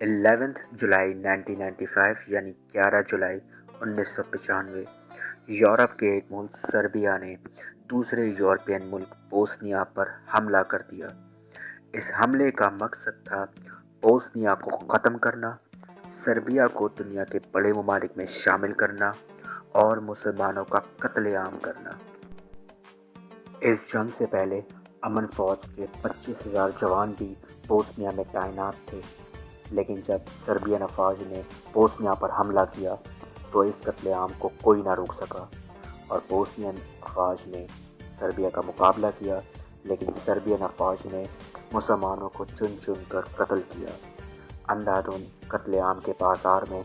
11 जुलाई 1995 यानी 11 जुलाई 1995 यूरोप के एक मुल्क सर्बिया ने दूसरे यूरोपियन मुल्क बोस्निया पर हमला कर दिया। इस हमले का मकसद था बोस्निया को ख़त्म करना, सर्बिया को दुनिया के बड़े ममालिक में शामिल करना और मुसलमानों का कत्लेआम करना। इस जंग से पहले अमन फ़ौज के 25,000 जवान भी बोस्निया में तैनात थे, लेकिन जब सर्बियन अफवाज ने बोस्निया पर हमला किया तो इस कत्लेआम को कोई ना रोक सका और बोस्नियन अफवाज ने सर्बिया का मुकाबला किया, लेकिन सर्बियन अफवाज ने मुसलमानों को चुन चुन कर कत्ल किया। अंधाधुंध कत्लेआम के बाजार में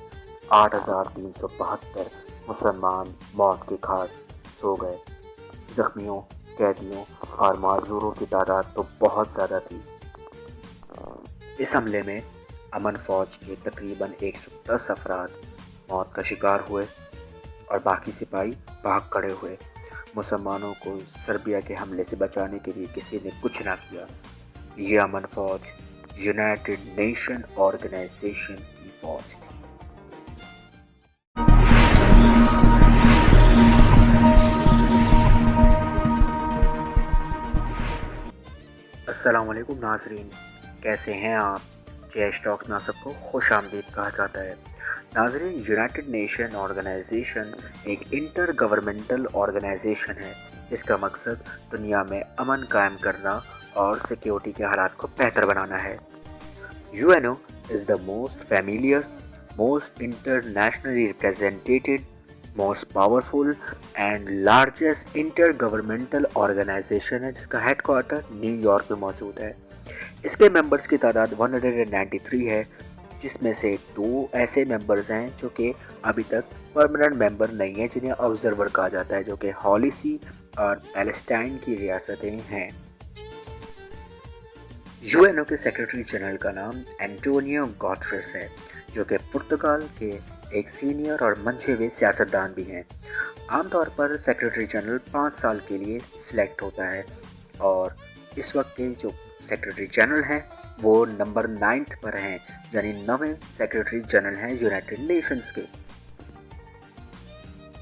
8,372 मुसलमान मौत के घाट सो गए। जख्मियों, कैदियों और माजूरों की तादाद तो बहुत ज़्यादा थी। इस हमले में अमन फ़ौज के तकरीबन 110 अफराद मौत का शिकार हुए और बाकी सिपाही भाग खड़े हुए। मुसलमानों को सर्बिया के हमले से बचाने के लिए किसी ने कुछ ना किया। ये अमन फ़ौज यूनाइटेड नेशन ऑर्गेनाइजेशन की फ़ौज थी। अस्सलाम वालेकुम नाजरीन, कैसे हैं आप? जय स्टॉक्स में सबको खुश आमदीद कहा जाता है। नाजरीन, यूनाइटेड नेशन ऑर्गेनाइजेशन एक इंटर गवर्नमेंटल ऑर्गेनाइजेशन है जिसका मकसद दुनिया में अमन कायम करना और सिक्योरिटी के हालात को बेहतर बनाना है। UNO is the most familiar, most internationally represented, most powerful and largest inter governmental organisation है जिसका हेडक्वार्टर न्यूयॉर्क में मौजूद है। इसके मेंबर्स की तादाद 193 है, जिसमें से 2 ऐसे मेंबर्स हैं जो कि अभी तक परमानेंट मेंबर नहीं है, जिन्हें ऑब्जर्वर कहा जाता है, जो कि हॉली सी और पैलेस्टाइन की रियासतें हैं। यूएनओ के सेक्रेटरी जनरल का नाम एंटोनियो गुटेरेस है, जो कि पुर्तगाल के एक सीनियर और मंझे हुए सियासतदान भी हैं। आमतौर पर सेक्रेटरी जनरल 5 साल के लिए सिलेक्ट होता है और इस वक्त के जो सेक्रेटरी जनरल हैं वो नंबर 9 पर हैं, यानी 9वें सेक्रेटरी जनरल हैं यूनाइटेड नेशंस के।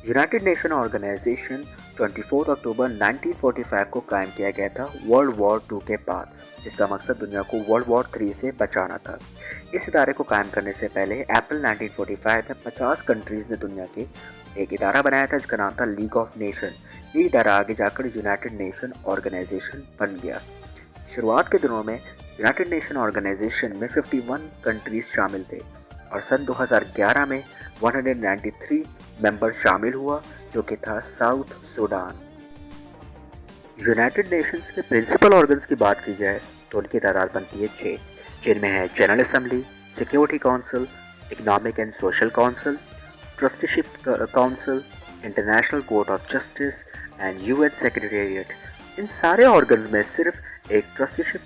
यूनाइटेड नेशन ऑर्गेनाइजेशन 24 अक्टूबर 1945 को कायम किया गया था वर्ल्ड वॉर 2 के बाद, जिसका मकसद दुनिया को वर्ल्ड वॉर 3 से बचाना था। इस इदारे को कायम करने से पहले अप्रैल 1945 में 50 कंट्रीज़ ने दुनिया के एक इदारा बनाया था जिसका नाम था लीग ऑफ नेशन। ये इदारा आगे जाकर यूनाइटेड नेशन ऑर्गेनाइजेशन बन गया। शुरुआत के दिनों में यूनाइटेड नेशन ऑर्गेनाइजेशन में 51 कंट्रीज शामिल थे और सन 2011 में 193 मेंबर शामिल हुआ, जो कि था साउथ सूडान। यूनाइटेड नेशंस के प्रिंसिपल ऑर्गन्स की बात की जाए तो उनकी तादाद बनती है 6, जिनमें है General Assembly, Security Council, Economic and Social Council, Trusteeship Council, International Court of Justice and UN Secretariat. इन सारे ऑर्गन्स में सिर्फ एक ट्रस्टीशिप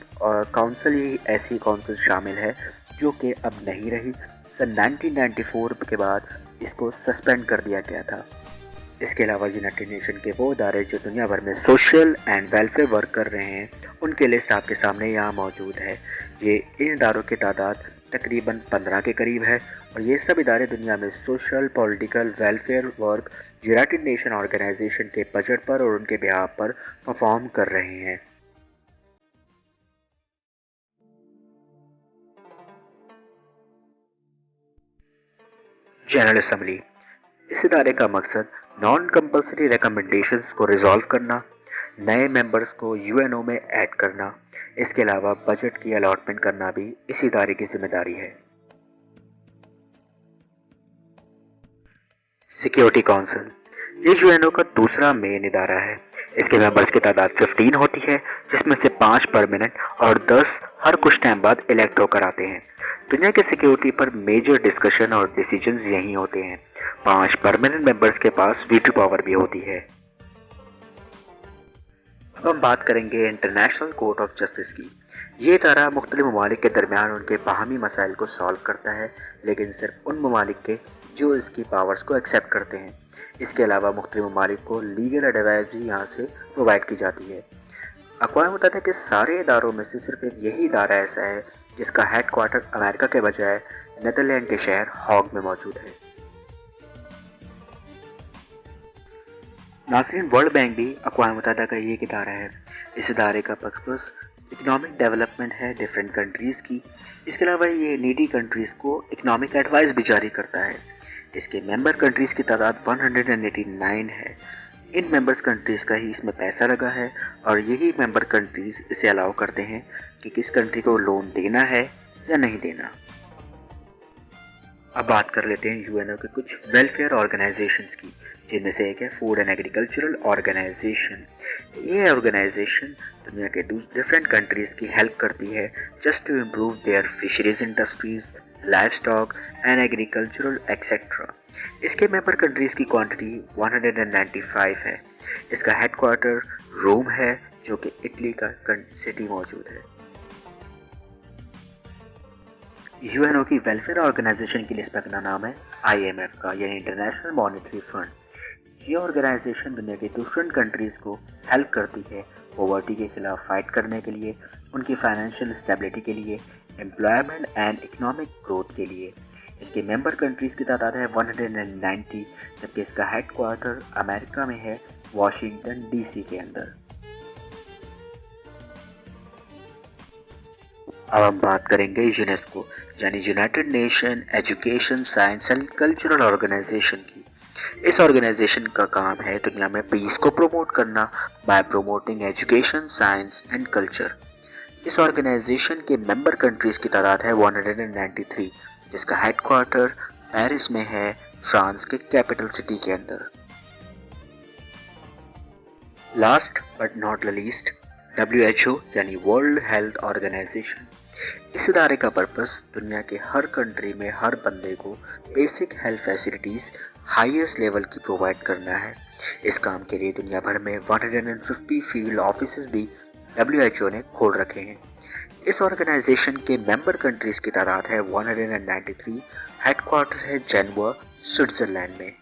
काउंसिल ही ऐसी काउंसिल शामिल है जो कि अब नहीं रही। सन 1994 के बाद इसको सस्पेंड कर दिया गया था। इसके अलावा यूनाइटेड नेशन के वो इदारे जो दुनिया भर में सोशल एंड वेलफेयर वर्क कर रहे हैं, उनकी लिस्ट आपके सामने यहाँ मौजूद है। ये इन इदारों की तादाद तकरीबन 15 के करीब है और ये सब इदारे दुनिया में social, political, welfare work United Nation organisation के बजट पर और उनके बिहाफ पर परफॉर्म कर रहे हैं। जनरल असेंबली, इस इदारे का मकसद नॉन कंपल्सरी रिकमेंडेशंस को रिजॉल्व करना, नए मेंबर्स को यूएनओ में ऐड करना, इसके अलावा बजट की अलॉटमेंट करना भी इस इदारे की जिम्मेदारी है। सिक्योरिटी काउंसिल, ये यूएनओ का दूसरा मेन इदारा है। इसके मेंबर्स की तादाद 15 होती है, जिसमें से 5 परमानेंट और 10 हर कुछ टाइम बाद इलेक्ट होकर आते हैं। दुनिया की सिक्योरिटी पर मेजर डिस्कशन और डिसीजंस यहीं होते हैं। 5 परमानेंट मेंबर्स के पास वीटो पावर भी होती है। अब हम बात करेंगे इंटरनेशनल कोर्ट ऑफ जस्टिस की। ये इदारा मुख्तलिफ ममालिक के दरमियान उनके बाहमी मसाइल को सॉल्व करता है, लेकिन सिर्फ उन ममालिक के जो इसकी पावर्स को एक्सेप्ट करते हैं। इसके अलावा मुख्तलिफ ममालिक को लीगल एडवाइस भी यहाँ से प्रोवाइड की जाती है। अक़वाम मुत्तहिदा के सारे इदारों में से सिर्फ एक यही इदारा ऐसा है जिसका हेडक्वार्टर अमेरिका के बजाय नीदरलैंड के शहर हॉग में मौजूद है। नाज़रीन, वर्ल्ड बैंक भी अक़वाम मुत्तहिदा का ही एक इदारा है। इस इदारे का पर्पस इकोनॉमिक डेवलपमेंट है डिफरेंट कंट्रीज़ की। इसके अलावा ये नीडी कंट्रीज़ को इकोनॉमिक एडवाइस भी जारी करता है। इसके मेंबर कंट्रीज़ की तादाद 189 है। इन मेंबर्स कंट्रीज़ का ही इसमें पैसा लगा है और यही मेंबर कंट्रीज़ इसे अलाउ करते हैं कि किस कंट्री को लोन देना है या नहीं देना। अब बात कर लेते हैं यूएनओ के कुछ वेलफेयर ऑर्गेनाइजेशंस की, जिनमें से एक है फूड एंड एग्रीकल्चरल ऑर्गेनाइजेशन। ये ऑर्गेनाइजेशन दुनिया के डिफरेंट कंट्रीज़ की हेल्प करती है just to improve their fisheries industries, life stock and agricultural etcetera. इसके मेंबर कंट्रीज़ की क्वांटिटी 195 है। इसका हेडक्वार्टर रोम है, जो कि इटली का सिटी मौजूद है। यूएनओ की वेलफेयर ऑर्गेनाइजेशन की लिस्ट में अपना नाम है आईएमएफ का, यानी इंटरनेशनल मॉनेटरी फंड। ये ऑर्गेनाइजेशन दुनिया के डिफरेंट कंट्रीज को हेल्प करती है पॉवर्टी के खिलाफ फाइट करने के लिए, उनकी फाइनेंशियल स्टेबिलिटी के लिए, एम्प्लॉयमेंट एंड इकोनॉमिक ग्रोथ के लिए। इसके मेंबर कंट्रीज की तादाद है 190, जबकि इसका हेडक्वार्टर अमेरिका में है, वाशिंगटन डीसी के अंदर। अब हम बात करेंगे यूनेस्को, यानी United Nation education science and cultural organisation की। इस ऑर्गेनाइजेशन का काम है दुनिया में पीस को प्रमोट करना bye promoting education science and culture. इस ऑर्गेनाइजेशन के मेंबर कंट्रीज की तादाद है 193, जिसका हेडक्वार्टर पेरिस में है, फ्रांस के कैपिटल सिटी के अंदर। Last but not least, WHO यानी वर्ल्ड हेल्थ ऑर्गेनाइजेशन। इस इदारे का पर्पस दुनिया के हर कंट्री में हर बंदे को basic health facilities highest level की प्रोवाइड करना है। इस काम के लिए दुनिया भर में 150 फील्ड ऑफिस भी WHO ने खोल रखे हैं। इस ऑर्गेनाइजेशन के मेंबर कंट्रीज की तादाद है 193, हेडक्वार्टर है जेनेवा, स्विट्जरलैंड में।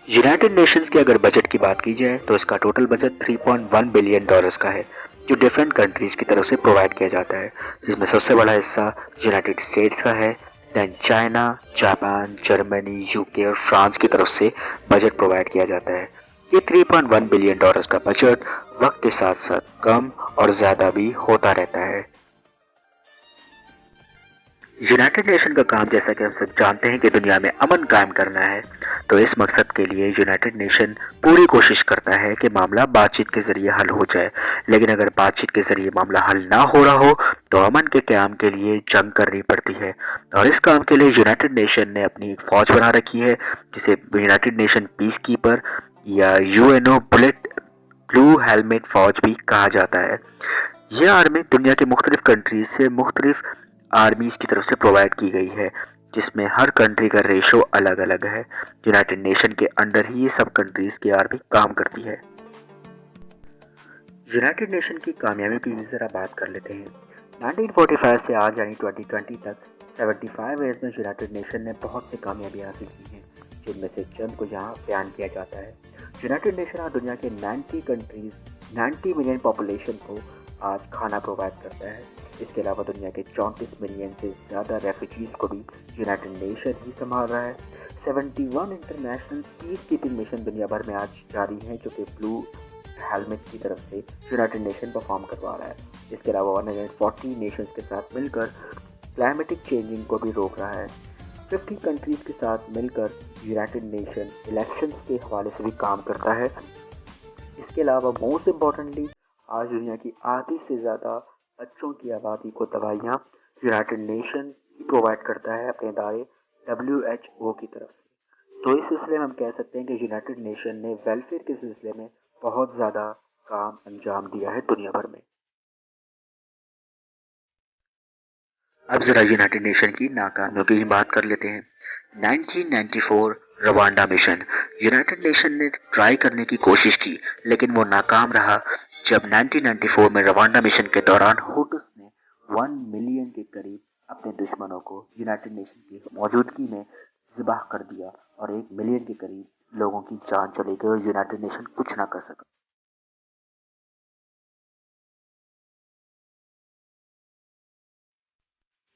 यूनाइटेड नेशंस के अगर बजट की बात की जाए तो इसका टोटल बजट 3.1 बिलियन डॉलर्स का है, जो डिफरेंट कंट्रीज की तरफ से प्रोवाइड किया जाता है, जिसमें सबसे बड़ा हिस्सा यूनाइटेड स्टेट्स का है, then China, Japan, Germany, UK और फ्रांस की तरफ से बजट प्रोवाइड किया जाता है। ये 3.1 बिलियन डॉलर्स का बजट वक्त के साथ साथ कम और ज़्यादा भी होता रहता है। यूनाइटेड नेशन का काम, जैसा कि हम सब जानते हैं, कि दुनिया में अमन कायम करना है। तो इस मकसद के लिए यूनाइटेड नेशन पूरी कोशिश करता है कि मामला बातचीत के जरिए हल हो जाए। लेकिन अगर बातचीत के जरिए मामला हल ना हो रहा हो तो अमन के क्याम के लिए जंग करनी पड़ती है। और इस काम के लिए यूनाइटेड नेशन ने अपनी एक फौज बना रखी है, जिसे यूनाइटेड नेशन पीस कीपर या यूएनओ बुलेट ब्लू हेलमेट फौज भी कहा जाता है। यह आर्मी दुनिया के मुख्तलिफ कंट्रीज से मुख्तलिफ आर्मीज की तरफ से प्रोवाइड की गई है, जिसमें हर कंट्री का रेशो अलग अलग है। यूनाइटेड नेशन के अंडर ही ये सब कंट्रीज की आर्मी काम करती है। यूनाइटेड नेशन की कामयाबी की भी ज़रा बात कर लेते हैं। 1945 से आज यानी 2020 तक 75 ईयर्स में यूनाइटेड नेशन ने बहुत सी कामयाबी हासिल की हैं, जिनमें से चंद को यहाँ बयान किया जाता है। यूनाइटेड नेशन आज दुनिया के 90 कंट्रीज, 90 मिलियन पॉपुलेशन को आज खाना प्रोवाइड करता है। इसके अलावा दुनिया के 34 मिलियन से ज़्यादा रेफ्यूजीज़ को भी यूनाइटेड नेशन ही संभाल रहा है। 71 इंटरनेशनल पीस कीपिंग मिशन दुनिया भर में आज जारी हैं, जो कि ब्लू हेलमेट की तरफ से यूनाइटेड नेशन परफॉर्म करवा रहा है। इसके अलावा 140 नेशंस के साथ मिलकर क्लाइमेटिक चेंजिंग को भी रोक रहा है। 50 कंट्रीज के साथ मिलकर यूनाइटेड नेशन इलेक्शंस के हवाले से भी काम करता है। इसके अलावा मोस्ट इम्पॉर्टेंटली आज दुनिया की आधी से ज़्यादा बच्चों की आबादी को दवाइयाँ यूनाइटेड नेशन प्रोवाइड करता है अपने इदारे WHO की तरफ से। तो इस सिलसिले में हम कह सकते हैं कि यूनाइटेड नेशन ने वेलफेयर के सिलसिले में बहुत ज़्यादा काम अंजाम दिया है दुनिया भर में। अब जरा यूनाइटेड नेशन की नाकामियों की ही बात कर लेते हैं। 1994 रवांडा मिशन। यूनाइटेड नेशन ने ट्राई करने की कोशिश की, लेकिन वो नाकाम रहा जब 1994 में रवांडा मिशन के दौरान हुटुस ने 1 मिलियन के करीब अपने दुश्मनों को यूनाइटेड नेशन की मौजूदगी में ज़िबाह कर दिया और 1 मिलियन के करीब लोगों की जान चली गई और यूनाइटेड नेशन कुछ ना कर सका।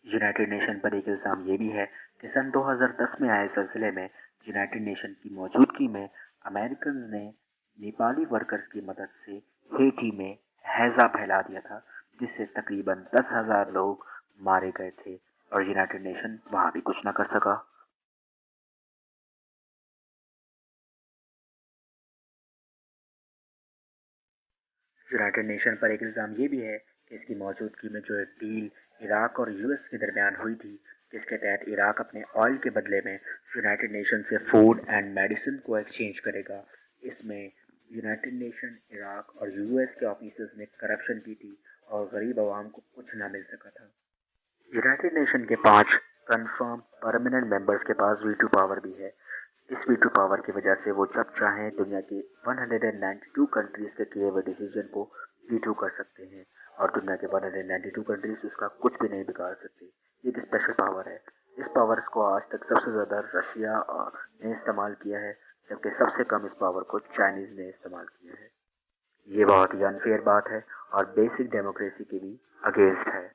यूनाइटेड नेशन पर एक इल्ज़ाम ये भी है कि सन 2010 में आए ज़लज़ले में यूनाइटेड नेशन की मौजूदगी में अमेरिकन ने नेपाली वर्कर्स की मदद से हेठी में हैजा फैला दिया था, जिससे तकरीबन 10,000 लोग मारे गए थे और यूनाइटेड नेशन वहां भी कुछ न कर सका। यूनाइटेड नेशन पर एक इल्ज़ाम ये भी है कि इसकी मौजूदगी में जो एक डील इराक और यूएस के दरमियान हुई थी, जिसके तहत इराक अपने ऑयल के बदले में यूनाइटेड नेशन से फूड एंड मेडिसिन को एक्सचेंज करेगा। इसमें यूनाइटेड नेशन, इराक और यूएस के ऑफिसर्स ने करप्शन की थी और गरीब आवाम को कुछ ना मिल सका था। यूनाइटेड नेशन के 5 कंफर्म परमानेंट मेंबर्स के पास वीटो पावर भी है। इस वीटो पावर की वजह से वो जब चाहें दुनिया की 192 कंट्रीज के किए हुए डिसीजन को वीटो कर सकते हैं और दुनिया के 192 कंट्रीज उसका कुछ भी नहीं बिगाड़ सकते। ये एक स्पेशल पावर है। इस पावर्स को आज तक सबसे ज़्यादा रशिया ने इस्तेमाल किया है, जबकि सबसे कम इस पावर को चाइनीज़ ने इस्तेमाल किया है। ये बहुत ही अनफेयर बात है और बेसिक डेमोक्रेसी के भी अगेंस्ट है।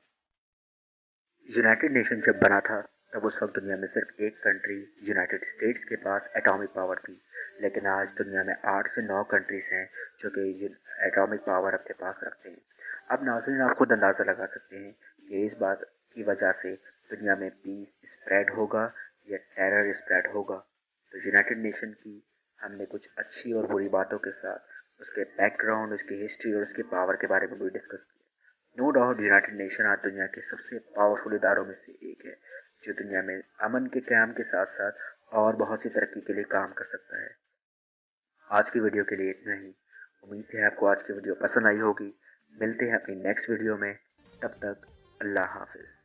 यूनाइटेड नेशन जब बना था तब उस वक्त दुनिया में सिर्फ एक कंट्री यूनाइटेड स्टेट्स के पास एटॉमिक पावर थी, लेकिन आज दुनिया में 8 से 9 कंट्रीज हैं जो कि एटॉमिक पावर अपने पास रखते हैं। अब नाज़रीन, आप खुद अंदाज़ा लगा सकते हैं कि इस बात की वजह से दुनिया में पीस स्प्रेड होगा या टेरर स्प्रेड होगा। तो यूनाइटेड नेशन की हमने कुछ अच्छी और बुरी बातों के साथ उसके बैकग्राउंड, उसकी हिस्ट्री और उसके पावर के बारे में भी डिस्कस किया। नो डाउट यूनाइटेड नेशन आज दुनिया के सबसे पावरफुल इदारों में से एक है, जो दुनिया में अमन के क़याम के साथ साथ और बहुत सी तरक्की के लिए काम कर सकता है। आज की वीडियो के लिए इतना ही। उम्मीद है आपको आज की वीडियो पसंद आई होगी। मिलते हैं अपनी नेक्स्ट वीडियो में। तब तक अल्लाह हाफिज़।